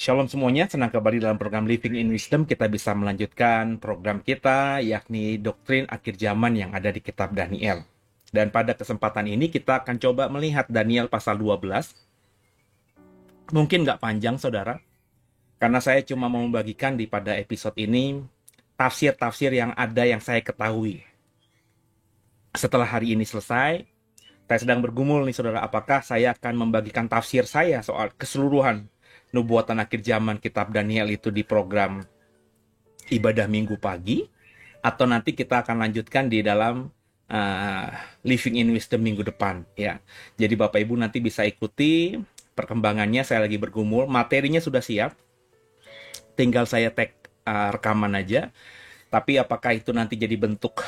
Shalom semuanya, senang kembali dalam program Living in Wisdom. Kita bisa melanjutkan program kita, yakni doktrin akhir zaman yang ada di kitab Daniel. Dan pada kesempatan ini kita akan coba melihat Daniel pasal 12. Mungkin nggak panjang, saudara, karena saya cuma mau membagikan di pada episode ini tafsir-tafsir yang ada yang saya ketahui. Setelah hari ini selesai, saya sedang bergumul nih, saudara, apakah saya akan membagikan tafsir saya soal keseluruhan nubuatan akhir zaman kitab Daniel itu di program ibadah minggu pagi, atau nanti kita akan lanjutkan di dalam uh, Living in Wisdom minggu depan ya. Jadi Bapak Ibu nanti bisa ikuti perkembangannya. Saya lagi bergumul, materinya sudah siap, tinggal saya tag rekaman aja. Tapi apakah itu nanti jadi bentuk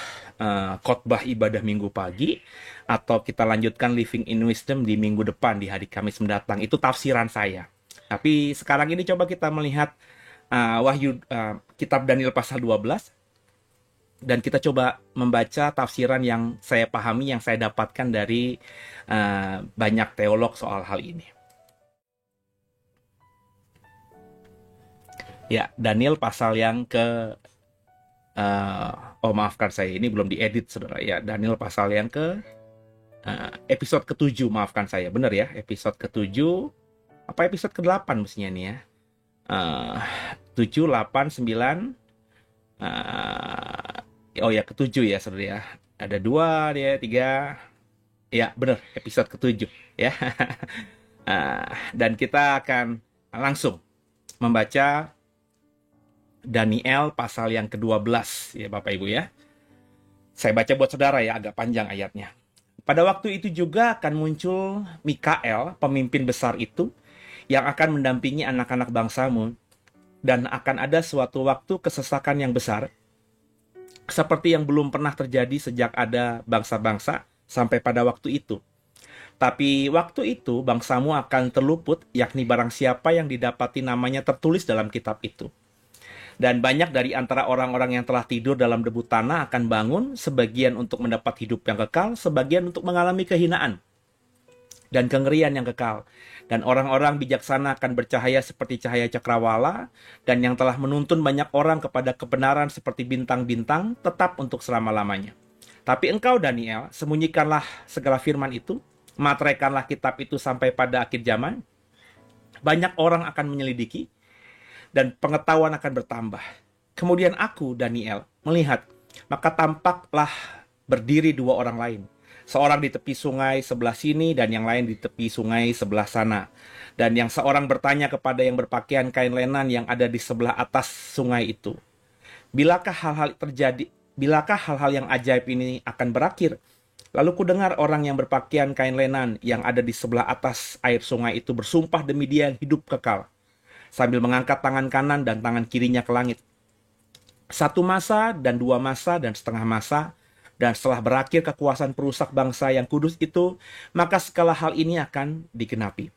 khotbah ibadah minggu pagi, atau kita lanjutkan Living in Wisdom di minggu depan, di hari Kamis mendatang, itu tafsiran saya. Tapi sekarang ini coba kita melihat kitab Daniel pasal 12, dan kita coba membaca tafsiran yang saya pahami, yang saya dapatkan dari banyak teolog soal hal ini. Ya, Daniel pasal yang ke maafkan saya, ini belum diedit, saudara. Ya, Daniel pasal yang ke episode ke-7, maafkan saya, benar ya, episode ke-7, apa episode ke-8 mestinya nih ya. 7, 8, 9, oh ya, ke-7 ya, saudara ya. Ada 2 dia, 3. Ya, benar, episode ke-7 ya. Dan kita akan langsung membaca Daniel pasal yang ke-12 ya Bapak Ibu ya. Saya baca buat saudara ya, agak panjang ayatnya. Pada waktu itu juga akan muncul Mikael, pemimpin besar itu, yang akan mendampingi anak-anak bangsamu, dan akan ada suatu waktu kesesakan yang besar, seperti yang belum pernah terjadi sejak ada bangsa-bangsa sampai pada waktu itu. Tapi waktu itu bangsamu akan terluput, yakni barang siapa yang didapati namanya tertulis dalam kitab itu. Dan banyak dari antara orang-orang yang telah tidur dalam debu tanah akan bangun, sebagian untuk mendapat hidup yang kekal, sebagian untuk mengalami kehinaan dan kengerian yang kekal. Dan orang-orang bijaksana akan bercahaya seperti cahaya cakrawala, dan yang telah menuntun banyak orang kepada kebenaran seperti bintang-bintang, tetap untuk selama-lamanya. Tapi engkau, Daniel, sembunyikanlah segala firman itu, materaikanlah kitab itu sampai pada akhir zaman. Banyak orang akan menyelidiki, dan pengetahuan akan bertambah. Kemudian aku, Daniel, melihat, maka tampaklah berdiri 2 orang lain. Seorang di tepi sungai sebelah sini, dan yang lain di tepi sungai sebelah sana. Dan yang seorang bertanya kepada yang berpakaian kain lenan yang ada di sebelah atas sungai itu, Bilakah hal-hal terjadi? Bilakah hal-hal yang ajaib ini akan berakhir? Lalu ku dengar orang yang berpakaian kain lenan yang ada di sebelah atas air sungai itu bersumpah demi dia yang hidup kekal, sambil mengangkat tangan kanan dan tangan kirinya ke langit. 1 masa dan 2 masa dan setengah masa, dan setelah berakhir kekuasaan perusak bangsa yang kudus itu, maka segala hal ini akan digenapi.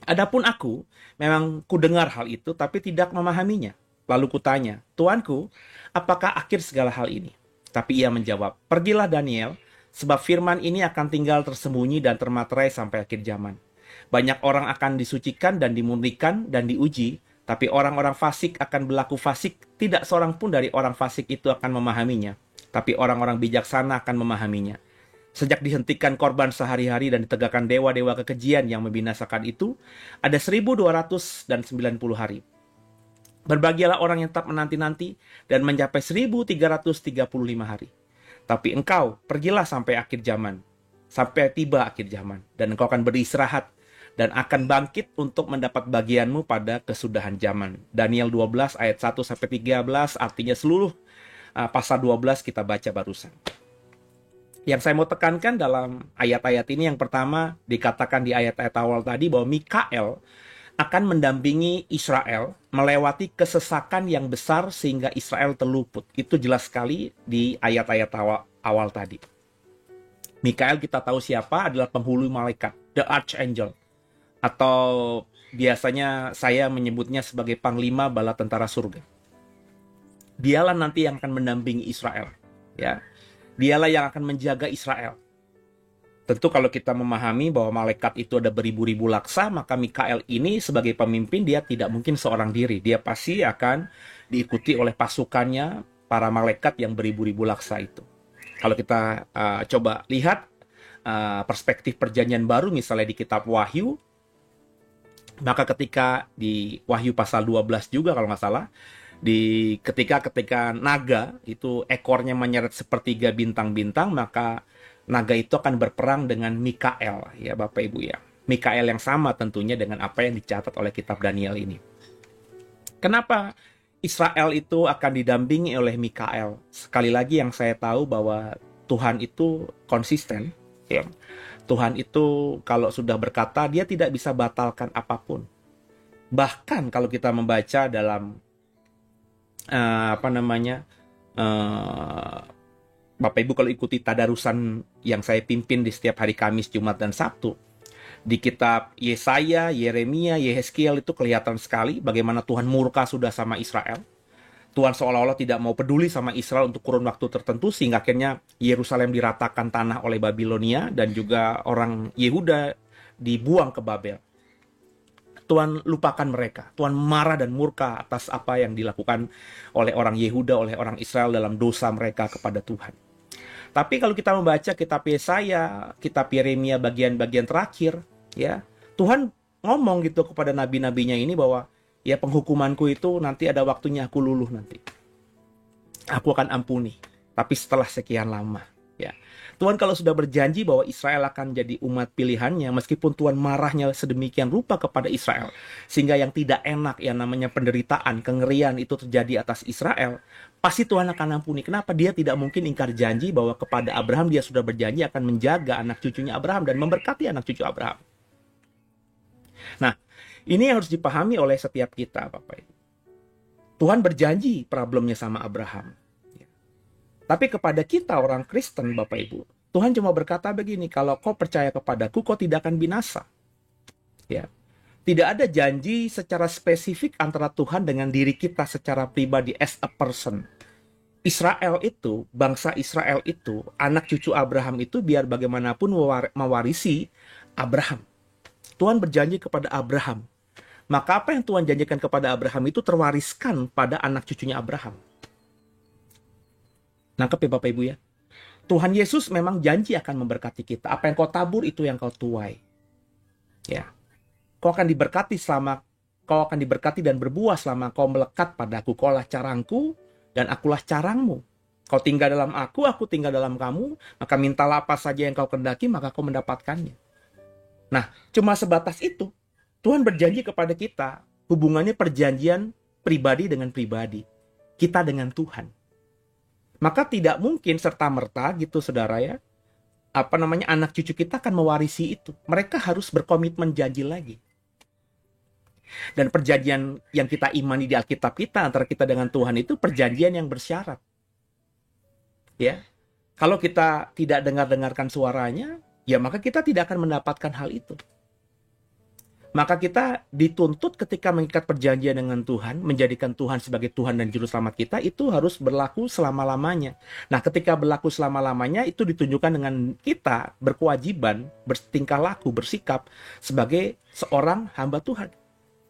Adapun aku, memang kudengar hal itu, tapi tidak memahaminya. Lalu kutanya, Tuanku, apakah akhir segala hal ini? Tapi ia menjawab, pergilah Daniel, sebab firman ini akan tinggal tersembunyi dan termaterai sampai akhir zaman. Banyak orang akan disucikan dan dimurnikan dan diuji, tapi orang-orang fasik akan berlaku fasik. Tidak seorang pun dari orang fasik itu akan memahaminya, tapi orang-orang bijaksana akan memahaminya. Sejak dihentikan korban sehari-hari dan ditegakkan dewa-dewa kekejian yang membinasakan itu, ada 1290 hari. Berbahagialah orang yang tetap menanti-nanti dan mencapai 1335 hari. Tapi engkau, pergilah sampai akhir zaman, sampai tiba akhir zaman, dan engkau akan beristirahat dan akan bangkit untuk mendapat bagianmu pada kesudahan zaman. Daniel 12 ayat 1-13, artinya seluruh pasal 12 kita baca barusan. Yang saya mau tekankan dalam ayat-ayat ini, yang pertama dikatakan di ayat-ayat awal tadi bahwa Mikael akan mendampingi Israel melewati kesesakan yang besar sehingga Israel terluput. Itu jelas sekali di ayat-ayat awal tadi. Mikael kita tahu siapa, adalah penghulu malaikat, the archangel, atau biasanya saya menyebutnya sebagai panglima bala tentara surga. Dialah nanti yang akan mendampingi Israel, ya. Dialah yang akan menjaga Israel. Tentu kalau kita memahami bahwa malaikat itu ada beribu-ribu laksa, maka Mikael ini sebagai pemimpin dia tidak mungkin seorang diri. Dia pasti akan diikuti oleh pasukannya, para malaikat yang beribu-ribu laksa itu. Kalau kita coba lihat perspektif perjanjian baru misalnya di kitab Wahyu, maka ketika di Wahyu pasal 12 juga kalau nggak salah, ketika naga itu ekornya menyeret sepertiga bintang-bintang, maka naga itu akan berperang dengan Mikael, ya Bapak Ibu ya. Mikael yang sama tentunya dengan apa yang dicatat oleh kitab Daniel ini. Kenapa Israel itu akan didampingi oleh Mikael? Sekali lagi yang saya tahu bahwa Tuhan itu konsisten, ya. Tuhan itu kalau sudah berkata, dia tidak bisa batalkan apapun. Bahkan kalau kita membaca dalam Bapak Ibu kalau ikuti tadarusan yang saya pimpin di setiap hari Kamis, Jumat, dan Sabtu, di kitab Yesaya, Yeremia, Yehezkiel itu kelihatan sekali bagaimana Tuhan murka sudah sama Israel. Tuhan seolah-olah tidak mau peduli sama Israel untuk kurun waktu tertentu, sehingga akhirnya Yerusalem diratakan tanah oleh Babilonia dan juga orang Yehuda dibuang ke Babel. Tuhan lupakan mereka. Tuhan marah dan murka atas apa yang dilakukan oleh orang Yehuda, oleh orang Israel dalam dosa mereka kepada Tuhan. Tapi kalau kita membaca kitab Yesaya, kitab Yeremia bagian-bagian terakhir, ya, Tuhan ngomong gitu kepada nabi-nabinya ini bahwa ya penghukumanku itu nanti ada waktunya aku luluh nanti. Aku akan ampuni, tapi setelah sekian lama, ya. Tuhan kalau sudah berjanji bahwa Israel akan jadi umat pilihannya, meskipun Tuhan marahnya sedemikian rupa kepada Israel, sehingga yang tidak enak, yang namanya penderitaan, kengerian itu terjadi atas Israel, pasti Tuhan akan ampuni. Kenapa? Dia tidak mungkin ingkar janji bahwa kepada Abraham dia sudah berjanji akan menjaga anak cucunya Abraham dan memberkati anak cucu Abraham. Nah, ini yang harus dipahami oleh setiap kita, Bapak Ibu. Tuhan berjanji problemnya sama Abraham. Tapi kepada kita orang Kristen, Bapak Ibu, Tuhan cuma berkata begini, kalau kau percaya kepadaku, kau tidak akan binasa. Ya. Tidak ada janji secara spesifik antara Tuhan dengan diri kita secara pribadi as a person. Israel itu, bangsa Israel itu, anak cucu Abraham itu biar bagaimanapun mewarisi Abraham. Tuhan berjanji kepada Abraham. Maka apa yang Tuhan janjikan kepada Abraham itu terwariskan pada anak cucunya Abraham. Nangkep ya Bapak Ibu ya? Tuhan Yesus memang janji akan memberkati kita. Apa yang kau tabur itu yang kau tuai. Ya. Kau akan diberkati dan berbuah selama kau melekat padaku. Kaulah carangku dan akulah carangmu. Kau tinggal dalam aku tinggal dalam kamu, maka mintalah apa saja yang kau kendaki, maka kau mendapatkannya. Nah, cuma sebatas itu. Tuhan berjanji kepada kita, hubungannya perjanjian pribadi dengan pribadi. Kita dengan Tuhan. Maka tidak mungkin serta-merta gitu saudara ya, anak cucu kita akan mewarisi itu. Mereka harus berkomitmen janji lagi. Dan perjanjian yang kita imani di Alkitab kita antara kita dengan Tuhan itu perjanjian yang bersyarat. Ya. Kalau kita tidak dengarkan suaranya, ya maka kita tidak akan mendapatkan hal itu. Maka kita dituntut ketika mengikat perjanjian dengan Tuhan, menjadikan Tuhan sebagai Tuhan dan Juru Selamat kita, itu harus berlaku selama-lamanya. Nah, ketika berlaku selama-lamanya, itu ditunjukkan dengan kita berkewajiban, bertingkah laku, bersikap sebagai seorang hamba Tuhan.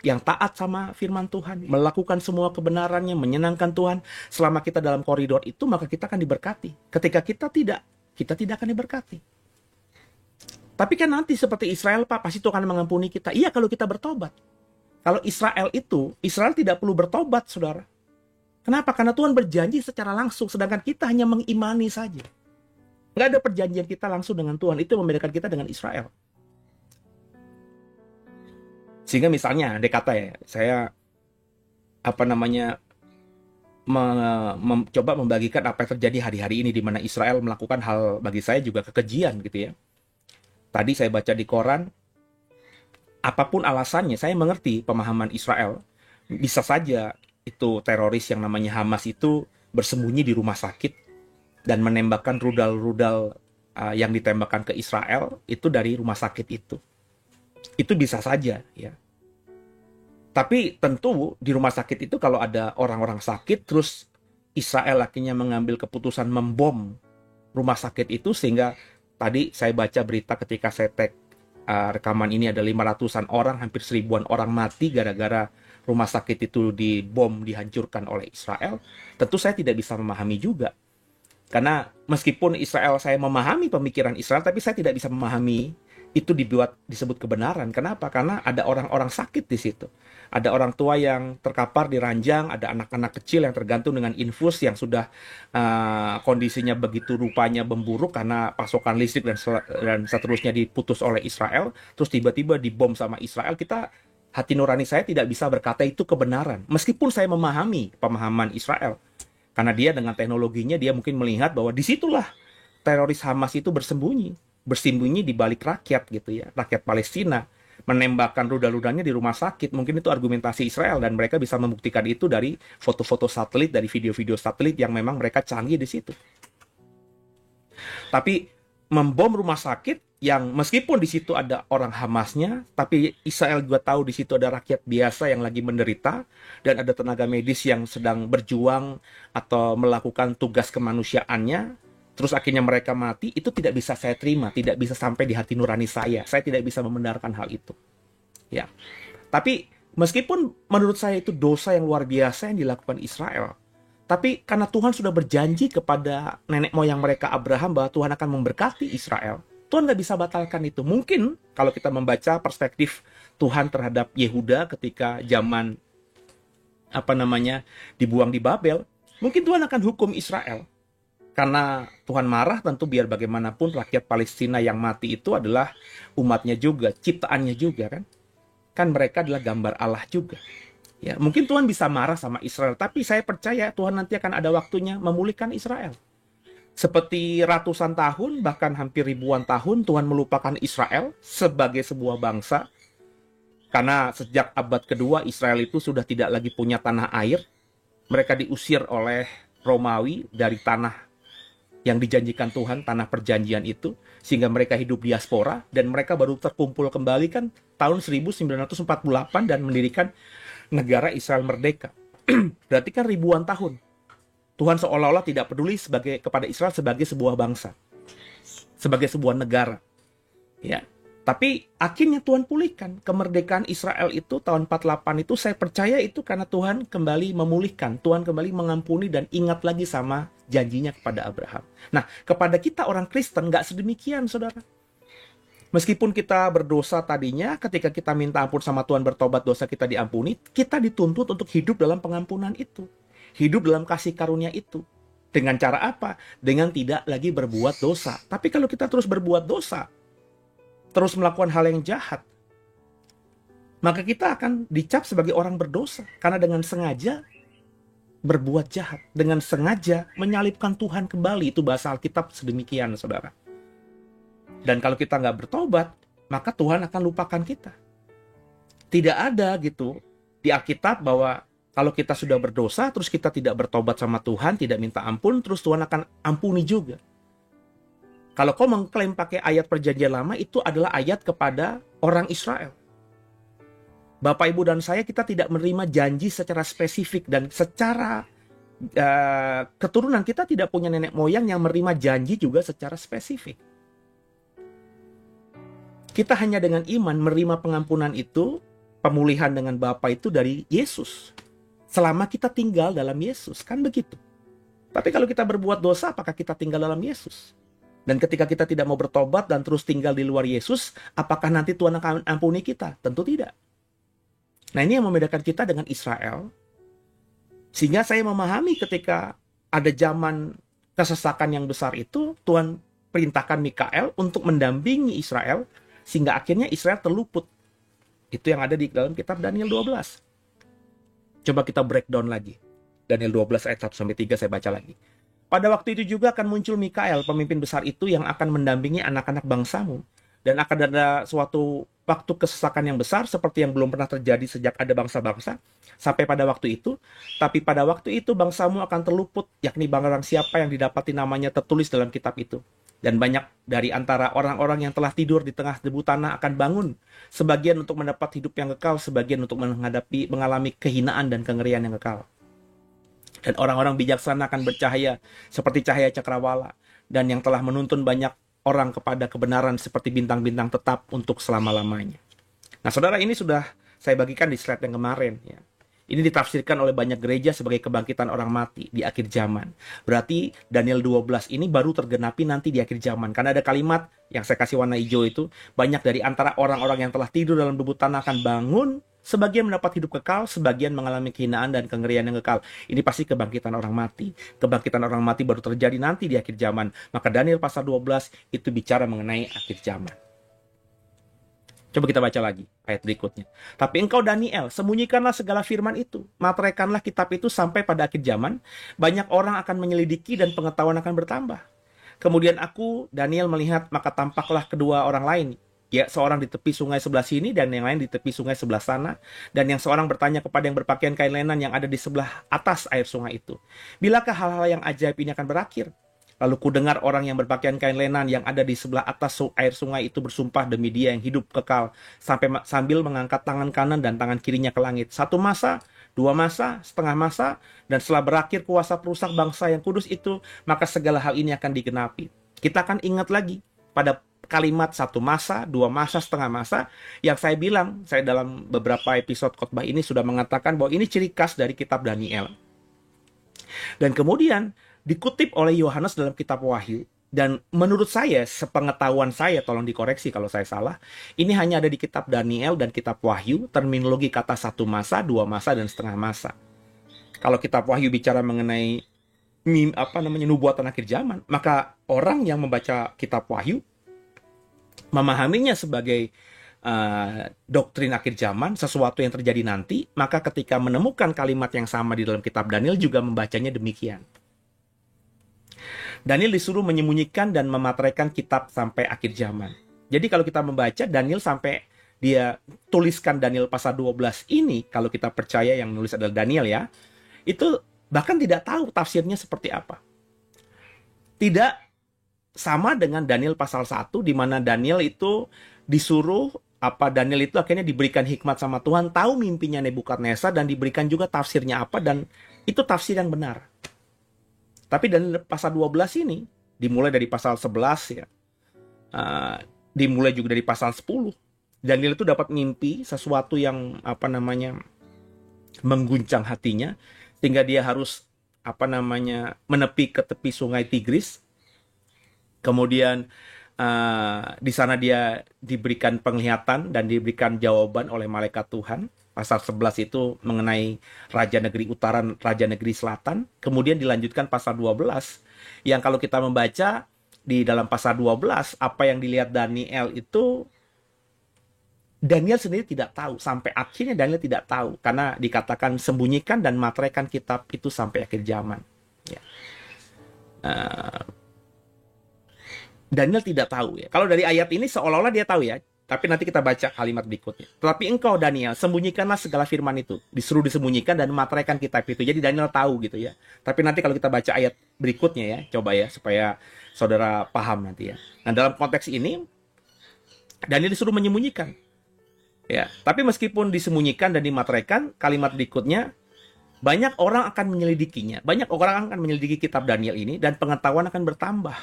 Yang taat sama firman Tuhan, melakukan semua kebenarannya, menyenangkan Tuhan. Selama kita dalam koridor itu, maka kita akan diberkati. Ketika kita tidak akan diberkati. Tapi kan nanti seperti Israel, Pak, pasti Tuhan mengampuni kita. Iya, kalau kita bertobat. Kalau Israel tidak perlu bertobat, saudara. Kenapa? Karena Tuhan berjanji secara langsung, sedangkan kita hanya mengimani saja. Nggak ada perjanjian kita langsung dengan Tuhan. Itu yang membedakan kita dengan Israel. Sehingga misalnya, andai kata ya, saya coba membagikan apa yang terjadi hari-hari ini, di mana Israel melakukan hal bagi saya juga kekejian gitu ya. Tadi saya baca di koran, apapun alasannya, saya mengerti pemahaman Israel. Bisa saja itu teroris yang namanya Hamas itu bersembunyi di rumah sakit dan menembakkan rudal-rudal yang ditembakkan ke Israel itu dari rumah sakit itu. Itu bisa saja ya. Tapi tentu di rumah sakit itu kalau ada orang-orang sakit, terus Israel akhirnya mengambil keputusan membom rumah sakit itu sehingga Tadi saya baca berita ketika saya tag rekaman ini, ada 500-an orang, hampir 1000-an orang mati gara-gara rumah sakit itu dibom, dihancurkan oleh Israel. Tentu saya tidak bisa memahami juga. Karena meskipun saya memahami pemikiran Israel, tapi saya tidak bisa memahami itu disebut kebenaran. Kenapa? Karena ada orang-orang sakit di situ. Ada orang tua yang terkapar di ranjang, ada anak-anak kecil yang tergantung dengan infus yang sudah kondisinya begitu rupanya memburuk karena pasokan listrik dan seterusnya diputus oleh Israel, terus tiba-tiba dibom sama Israel. Hati nurani saya tidak bisa berkata itu kebenaran. Meskipun saya memahami pemahaman Israel. Karena dia dengan teknologinya, dia mungkin melihat bahwa disitulah teroris Hamas itu bersembunyi di balik rakyat gitu ya, rakyat Palestina, menembakkan rudal-rudalnya di rumah sakit. Mungkin itu argumentasi Israel, dan mereka bisa membuktikan itu dari foto-foto satelit, dari video-video satelit yang memang mereka canggih di situ. Tapi membom rumah sakit yang meskipun di situ ada orang Hamasnya, tapi Israel juga tahu di situ ada rakyat biasa yang lagi menderita, dan ada tenaga medis yang sedang berjuang atau melakukan tugas kemanusiaannya, terus akhirnya mereka mati. Itu tidak bisa saya terima, tidak bisa sampai di hati nurani saya. Saya tidak bisa membenarkan hal itu. Ya. Tapi meskipun menurut saya itu dosa yang luar biasa yang dilakukan Israel, tapi karena Tuhan sudah berjanji kepada nenek moyang mereka Abraham bahwa Tuhan akan memberkati Israel, Tuhan nggak bisa batalkan itu. Mungkin kalau kita membaca perspektif Tuhan terhadap Yehuda ketika zaman dibuang di Babel, mungkin Tuhan akan hukum Israel. Karena Tuhan marah, tentu biar bagaimanapun rakyat Palestina yang mati itu adalah umatnya juga, ciptaannya juga kan. Kan mereka adalah gambar Allah juga. Ya, mungkin Tuhan bisa marah sama Israel, tapi saya percaya Tuhan nanti akan ada waktunya memulihkan Israel. Seperti ratusan tahun, bahkan hampir ribuan tahun, Tuhan melupakan Israel sebagai sebuah bangsa. Karena sejak abad kedua, Israel itu sudah tidak lagi punya tanah air. Mereka diusir oleh Romawi dari tanah yang dijanjikan Tuhan, tanah perjanjian itu. Sehingga mereka hidup diaspora, dan mereka baru terkumpul kembali kan tahun 1948 dan mendirikan negara Israel merdeka. Berarti kan ribuan tahun. Tuhan seolah-olah tidak peduli kepada Israel sebagai sebuah bangsa, sebagai sebuah negara. Ya, tapi akhirnya Tuhan pulihkan kemerdekaan Israel itu tahun 48 itu. Saya percaya itu karena Tuhan kembali memulihkan, Tuhan kembali mengampuni dan ingat lagi sama janjinya kepada Abraham. Nah, kepada kita orang Kristen nggak sedemikian, saudara. Meskipun kita berdosa tadinya, ketika kita minta ampun sama Tuhan, bertobat, dosa kita diampuni, kita dituntut untuk hidup dalam pengampunan itu. Hidup dalam kasih karunia itu. Dengan cara apa? Dengan tidak lagi berbuat dosa. Tapi kalau kita terus berbuat dosa, terus melakukan hal yang jahat, maka kita akan dicap sebagai orang berdosa. Karena dengan sengaja berbuat jahat, dengan sengaja menyalibkan Tuhan kembali. Itu bahasa Alkitab sedemikian, saudara. Dan kalau kita nggak bertobat, maka Tuhan akan lupakan kita. Tidak ada gitu di Alkitab bahwa kalau kita sudah berdosa, terus kita tidak bertobat sama Tuhan, tidak minta ampun, terus Tuhan akan ampuni juga. Kalau kau mengklaim pakai ayat perjanjian lama, itu adalah ayat kepada orang Israel. Bapak, Ibu, dan saya, kita tidak menerima janji secara spesifik. Dan secara keturunan, kita tidak punya nenek moyang yang menerima janji juga secara spesifik. Kita hanya dengan iman menerima pengampunan itu, pemulihan dengan Bapa itu dari Yesus. Selama kita tinggal dalam Yesus, kan begitu. Tapi kalau kita berbuat dosa, apakah kita tinggal dalam Yesus? Dan ketika kita tidak mau bertobat dan terus tinggal di luar Yesus, apakah nanti Tuhan akan ampuni kita? Tentu tidak. Nah, ini yang membedakan kita dengan Israel. Sehingga saya memahami ketika ada zaman kesesakan yang besar itu, Tuhan perintahkan Mikael untuk mendampingi Israel, sehingga akhirnya Israel terluput. Itu yang ada di dalam kitab Daniel 12. Coba kita breakdown lagi. Daniel 12 ayat 1-3 saya baca lagi. Pada waktu itu juga akan muncul Mikael, pemimpin besar itu yang akan mendampingi anak-anak bangsamu. Dan akan ada suatu waktu kesesakan yang besar seperti yang belum pernah terjadi sejak ada bangsa-bangsa sampai pada waktu itu. Tapi pada waktu itu bangsamu akan terluput, yakni barang siapa yang didapati namanya tertulis dalam kitab itu. Dan banyak dari antara orang-orang yang telah tidur di tengah debu tanah akan bangun. Sebagian untuk mendapat hidup yang kekal, sebagian untuk mengalami kehinaan dan kengerian yang kekal. Dan orang-orang bijaksana akan bercahaya seperti cahaya cakrawala. Dan yang telah menuntun banyak orang kepada kebenaran seperti bintang-bintang tetap untuk selama-lamanya. Nah, saudara, ini sudah saya bagikan di slide yang kemarin. Ya. Ini ditafsirkan oleh banyak gereja sebagai kebangkitan orang mati di akhir zaman. Berarti Daniel 12 ini baru tergenapi nanti di akhir zaman. Karena ada kalimat yang saya kasih warna hijau itu, banyak dari antara orang-orang yang telah tidur dalam debu tanah akan bangun, sebagian mendapat hidup kekal, sebagian mengalami kehinaan dan kengerian yang kekal. Ini pasti kebangkitan orang mati. Kebangkitan orang mati baru terjadi nanti di akhir zaman. Maka Daniel pasal 12 itu bicara mengenai akhir zaman. Coba kita baca lagi ayat berikutnya. Tapi engkau Daniel, sembunyikanlah segala firman itu. Materaikanlah kitab itu sampai pada akhir zaman. Banyak orang akan menyelidiki dan pengetahuan akan bertambah. Kemudian aku, Daniel, melihat, maka tampaklah kedua orang lain. Ya, seorang di tepi sungai sebelah sini dan yang lain di tepi sungai sebelah sana. Dan yang seorang bertanya kepada yang berpakaian kain lenan yang ada di sebelah atas air sungai itu. Bilakah hal-hal yang ajaib ini akan berakhir? Lalu kudengar orang yang berpakaian kain lenan yang ada di sebelah atas air sungai itu bersumpah demi dia yang hidup kekal sambil mengangkat tangan kanan dan tangan kirinya ke langit. 1 masa, 2 masa, setengah masa, dan setelah berakhir kuasa perusak bangsa yang kudus itu, maka segala hal ini akan digenapi. Kita akan ingat lagi pada kalimat 1 masa, 2 masa, setengah masa, yang saya bilang, saya dalam beberapa episode khotbah ini sudah mengatakan bahwa ini ciri khas dari kitab Daniel. Dan kemudian dikutip oleh Yohanes dalam kitab Wahyu, dan menurut saya, sepengetahuan saya, tolong dikoreksi kalau saya salah, ini hanya ada di kitab Daniel dan kitab Wahyu, terminologi kata 1 masa, 2 masa, dan setengah masa. Kalau kitab Wahyu bicara mengenai nubuatan akhir zaman, maka orang yang membaca kitab Wahyu memahaminya sebagai doktrin akhir zaman, sesuatu yang terjadi nanti, maka ketika menemukan kalimat yang sama di dalam kitab Daniel juga membacanya demikian. Daniel disuruh menyembunyikan dan memateraikan kitab sampai akhir zaman. Jadi kalau kita membaca Daniel sampai dia tuliskan Daniel pasal 12 ini, kalau kita percaya yang nulis adalah Daniel ya, itu bahkan tidak tahu tafsirnya seperti apa. Tidak sama dengan Daniel pasal 1, di mana Daniel itu disuruh, Daniel itu akhirnya diberikan hikmat sama Tuhan, tahu mimpinya Nebukadnezar, dan diberikan juga tafsirnya apa, dan itu tafsir yang benar. Tapi Daniel pasal 12 ini, dimulai dari pasal 11 ya, dimulai juga dari pasal 10, Daniel itu dapat mimpi sesuatu yang mengguncang hatinya, sehingga dia harus menepi ke tepi sungai Tigris. Kemudian di sana dia diberikan penglihatan dan diberikan jawaban oleh malaikat Tuhan. Pasal 11 itu mengenai Raja Negeri Utara, Raja Negeri Selatan. Kemudian dilanjutkan pasal 12, yang kalau kita membaca di dalam pasal 12, apa yang dilihat Daniel itu, Daniel sendiri tidak tahu. Sampai akhirnya Daniel tidak tahu. Karena dikatakan sembunyikan dan materaikan kitab itu sampai akhir zaman. Ya. Daniel tidak tahu ya. Kalau dari ayat ini seolah-olah dia tahu ya. Tapi nanti kita baca kalimat berikutnya. Tetapi engkau Daniel, sembunyikanlah segala firman itu. Disuruh disembunyikan dan materaikan kitab itu. Jadi Daniel tahu gitu ya. Tapi nanti kalau kita baca ayat berikutnya ya, coba ya, supaya saudara paham nanti ya. Nah, dalam konteks ini, Daniel disuruh menyembunyikan. Ya, tapi meskipun disembunyikan dan dimateraikan, kalimat berikutnya, banyak orang akan menyelidikinya. Banyak orang akan menyelidiki kitab Daniel ini dan pengetahuan akan bertambah.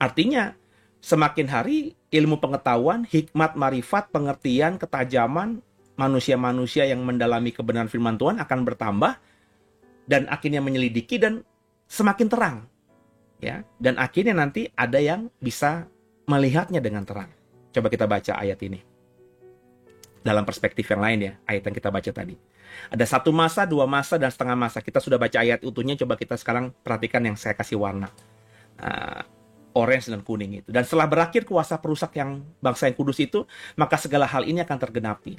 Artinya, semakin hari ilmu pengetahuan, hikmat, marifat, pengertian, ketajaman manusia-manusia yang mendalami kebenaran firman Tuhan akan bertambah dan akhirnya menyelidiki dan semakin terang. Ya, dan akhirnya nanti ada yang bisa melihatnya dengan terang. Coba kita baca ayat ini. Dalam perspektif yang lain ya, ayat yang kita baca tadi. Ada 1 masa, 2 masa, dan setengah masa. Kita sudah baca ayat utuhnya, coba kita sekarang perhatikan yang saya kasih warna. Orange dan kuning itu. Dan setelah berakhir kuasa perusak yang bangsa yang kudus itu, maka segala hal ini akan tergenapi.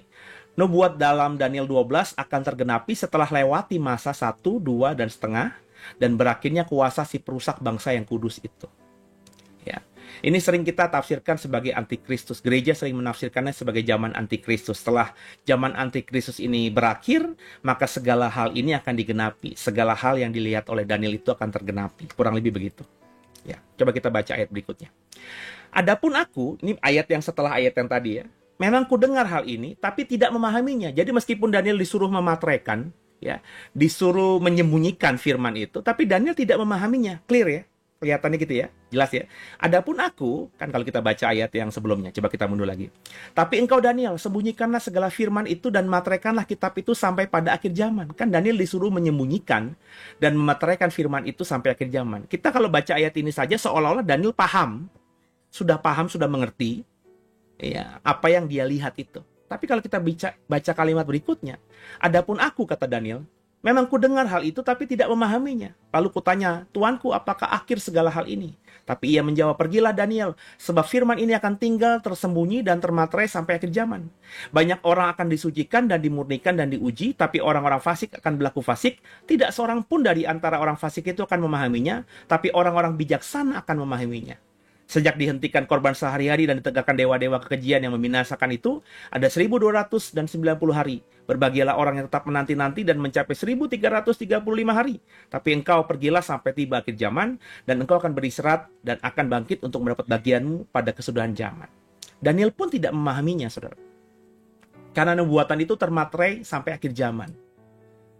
Nubuat dalam Daniel 12 akan tergenapi setelah lewati masa 1, 2, dan setengah, dan berakhirnya kuasa si perusak bangsa yang kudus itu. Ya. Ini sering kita tafsirkan sebagai antikristus. Gereja sering menafsirkannya sebagai zaman antikristus. Setelah zaman antikristus ini berakhir, maka segala hal ini akan digenapi. Segala hal yang dilihat oleh Daniel itu akan tergenapi. Kurang lebih begitu. Ya, coba kita baca ayat berikutnya. Adapun aku, ini ayat yang setelah ayat yang tadi ya, memang ku dengar hal ini, tapi tidak memahaminya. Jadi meskipun Daniel disuruh memateraikan, ya, disuruh menyembunyikan firman itu, tapi Daniel tidak memahaminya. Clear ya? Kelihatannya gitu ya, jelas ya. Adapun aku, kan kalau kita baca ayat yang sebelumnya, coba kita mundur lagi. Tapi engkau Daniel, sembunyikanlah segala firman itu dan materaikanlah kitab itu sampai pada akhir zaman. Kan Daniel disuruh menyembunyikan dan memateraikan firman itu sampai akhir zaman. Kita kalau baca ayat ini saja seolah-olah Daniel paham, sudah mengerti ya apa yang dia lihat itu. Tapi kalau kita baca kalimat berikutnya, adapun aku, kata Daniel, memang ku dengar hal itu tapi tidak memahaminya. Lalu kutanya, Tuanku, apakah akhir segala hal ini? Tapi ia menjawab, pergilah Daniel, sebab firman ini akan tinggal tersembunyi dan termaterai sampai akhir zaman. Banyak orang akan disucikan dan dimurnikan dan diuji, tapi orang-orang fasik akan berlaku fasik. Tidak seorang pun dari antara orang fasik itu akan memahaminya, tapi orang-orang bijaksana akan memahaminya. Sejak dihentikan korban sehari-hari dan ditegakkan dewa-dewa kekejian yang membinasakan itu, ada 1290 hari. Berbahagialah orang yang tetap menanti-nanti dan mencapai 1335 hari. Tapi engkau pergilah sampai tiba akhir zaman, dan engkau akan beristirahat dan akan bangkit untuk mendapat bagianmu pada kesudahan zaman. Daniel pun tidak memahaminya, saudara. Karena nubuatan itu termaterai sampai akhir zaman.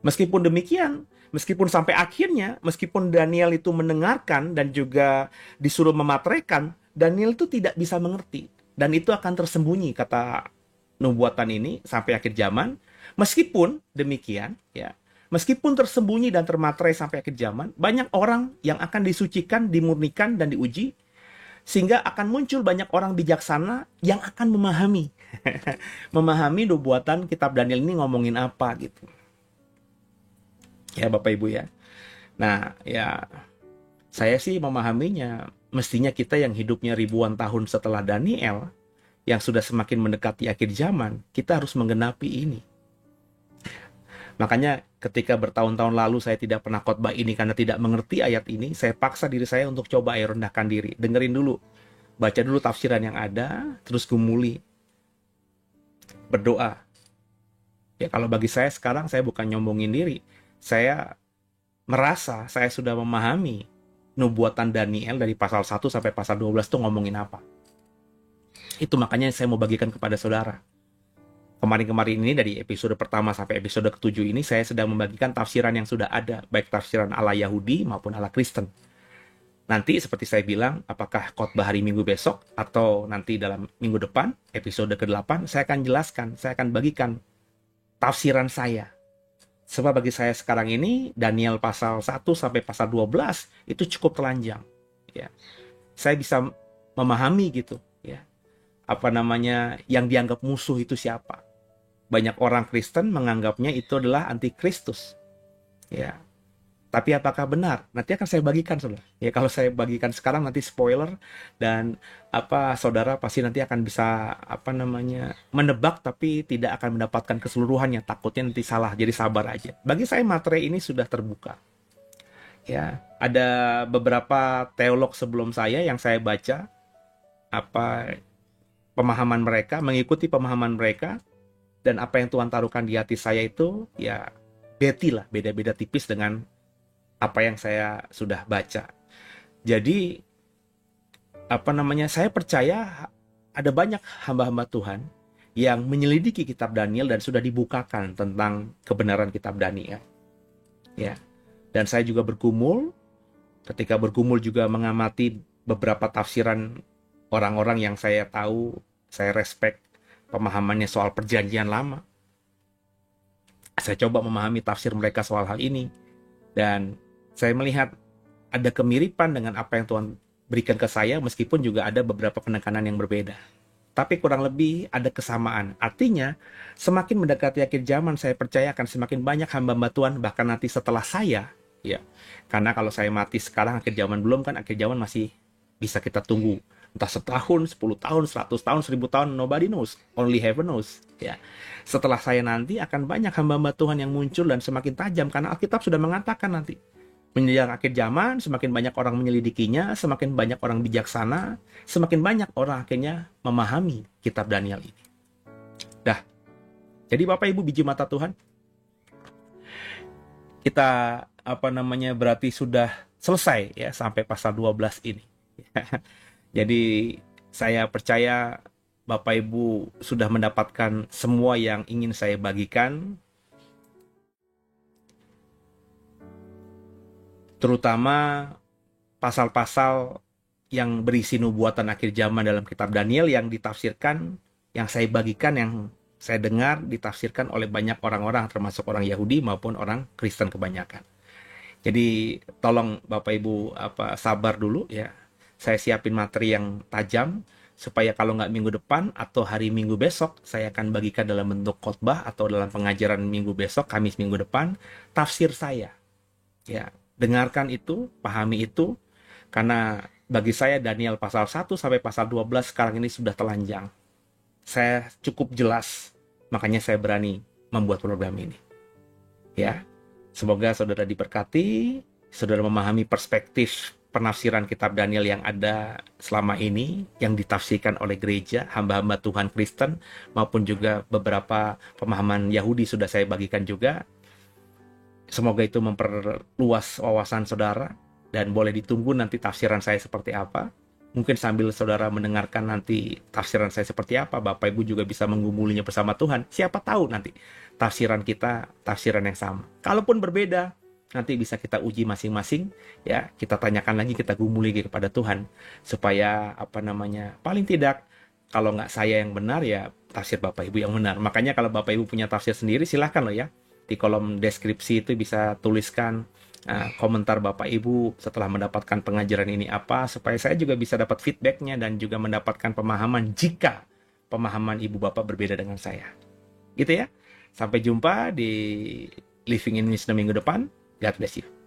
Meskipun demikian, meskipun sampai akhirnya, meskipun Daniel itu mendengarkan dan juga disuruh memateraikan, Daniel itu tidak bisa mengerti. Dan itu akan tersembunyi, kata nubuatan ini, sampai akhir zaman. Meskipun demikian, ya, meskipun tersembunyi dan termaterai sampai akhir zaman, banyak orang yang akan disucikan, dimurnikan, dan diuji, sehingga akan muncul banyak orang bijaksana yang akan memahami. Memahami nubuatan kitab Daniel ini ngomongin apa gitu. Ya Bapak Ibu ya. Nah ya, saya sih memahaminya, mestinya kita yang hidupnya ribuan tahun setelah Daniel, yang sudah semakin mendekati akhir zaman, kita harus menggenapi ini. Makanya ketika bertahun-tahun lalu saya tidak pernah khotbah ini karena tidak mengerti ayat ini, saya paksa diri saya untuk coba rendahkan diri. Dengerin dulu, baca dulu tafsiran yang ada, terus gumuli, berdoa. Ya kalau bagi saya sekarang, saya bukan nyombongin diri. Saya merasa saya sudah memahami nubuatan Daniel dari pasal 1 sampai pasal 12 itu ngomongin apa. Itu makanya saya mau bagikan kepada saudara. Kemarin-kemarin ini dari episode pertama sampai episode ke-7 ini saya sedang membagikan tafsiran yang sudah ada, baik tafsiran ala Yahudi maupun ala Kristen. Nanti seperti saya bilang, apakah khotbah hari Minggu besok atau nanti dalam minggu depan, episode ke-8, saya akan jelaskan, saya akan bagikan tafsiran saya. Sebab bagi saya sekarang ini, Daniel pasal 1 sampai pasal 12 itu cukup telanjang. Ya. Saya bisa memahami gitu. Ya. Apa namanya, yang dianggap musuh itu siapa. Banyak orang Kristen menganggapnya itu adalah antikristus. Ya. Tapi apakah benar? Nanti akan saya bagikan, saudara. Ya, kalau saya bagikan sekarang nanti spoiler, dan saudara pasti nanti akan bisa menebak, tapi tidak akan mendapatkan keseluruhannya. Takutnya nanti salah, jadi sabar aja. Bagi saya materi ini sudah terbuka. Ya, ada beberapa teolog sebelum saya yang saya baca pemahaman mereka, mengikuti pemahaman mereka, dan apa yang Tuhan taruhkan di hati saya itu ya beda-beda tipis dengan apa yang saya sudah baca. Jadi saya percaya ada banyak hamba-hamba Tuhan yang menyelidiki kitab Daniel dan sudah dibukakan tentang kebenaran kitab Daniel. Ya. Dan saya juga ketika bergumul juga mengamati beberapa tafsiran orang-orang yang saya tahu, saya respect pemahamannya soal perjanjian lama. Saya coba memahami tafsir mereka soal hal ini. Dan saya melihat ada kemiripan dengan apa yang Tuhan berikan ke saya, meskipun juga ada beberapa penekanan yang berbeda. Tapi kurang lebih ada kesamaan. Artinya, semakin mendekati akhir zaman, saya percaya akan semakin banyak hamba-hamba Tuhan, bahkan nanti setelah saya. Ya, karena kalau saya mati sekarang, akhir zaman belum kan, akhir zaman masih bisa kita tunggu. Entah setahun, 10 tahun, 100 tahun, 1000 tahun, nobody knows. Only heaven knows. Ya. Setelah saya nanti akan banyak hamba-hamba Tuhan yang muncul dan semakin tajam, karena Alkitab sudah mengatakan nanti. Menjelang akhir zaman, semakin banyak orang menyelidikinya, semakin banyak orang bijaksana, semakin banyak orang akhirnya memahami kitab Daniel ini. Dah. Jadi Bapak Ibu biji mata Tuhan, kita berarti sudah selesai ya sampai pasal 12 ini. Jadi saya percaya Bapak Ibu sudah mendapatkan semua yang ingin saya bagikan. Terutama pasal-pasal yang berisi nubuatan akhir zaman dalam kitab Daniel yang ditafsirkan, yang saya bagikan, yang saya dengar ditafsirkan oleh banyak orang-orang, termasuk orang Yahudi maupun orang Kristen kebanyakan. Jadi tolong Bapak Ibu sabar dulu ya. Saya siapin materi yang tajam supaya kalau nggak minggu depan atau hari Minggu besok, saya akan bagikan dalam bentuk khotbah atau dalam pengajaran Minggu besok, Kamis minggu depan, tafsir saya. Ya, dengarkan itu, pahami itu, karena bagi saya Daniel pasal 1 sampai pasal 12 sekarang ini sudah telanjang. Saya cukup jelas, makanya saya berani membuat program ini. Ya, semoga saudara diberkati, saudara memahami perspektif penafsiran kitab Daniel yang ada selama ini, yang ditafsirkan oleh gereja, hamba-hamba Tuhan Kristen, maupun juga beberapa pemahaman Yahudi sudah saya bagikan juga. Semoga itu memperluas wawasan saudara, dan boleh ditunggu nanti tafsiran saya seperti apa. Mungkin sambil saudara mendengarkan nanti tafsiran saya seperti apa, Bapak Ibu juga bisa menggumulinya bersama Tuhan. Siapa tahu nanti tafsiran kita tafsiran yang sama. Kalaupun berbeda, nanti bisa kita uji masing-masing, ya. Kita tanyakan lagi, kita gumuli kepada Tuhan, supaya paling tidak kalau nggak saya yang benar, ya tafsir Bapak Ibu yang benar. Makanya kalau Bapak Ibu punya tafsir sendiri, silahkan loh ya. Di kolom deskripsi itu bisa tuliskan komentar Bapak Ibu setelah mendapatkan pengajaran ini apa, supaya saya juga bisa dapat feedbacknya dan juga mendapatkan pemahaman jika pemahaman Ibu Bapak berbeda dengan saya. Gitu ya. Sampai jumpa di Living in Wisdom minggu depan. God bless you.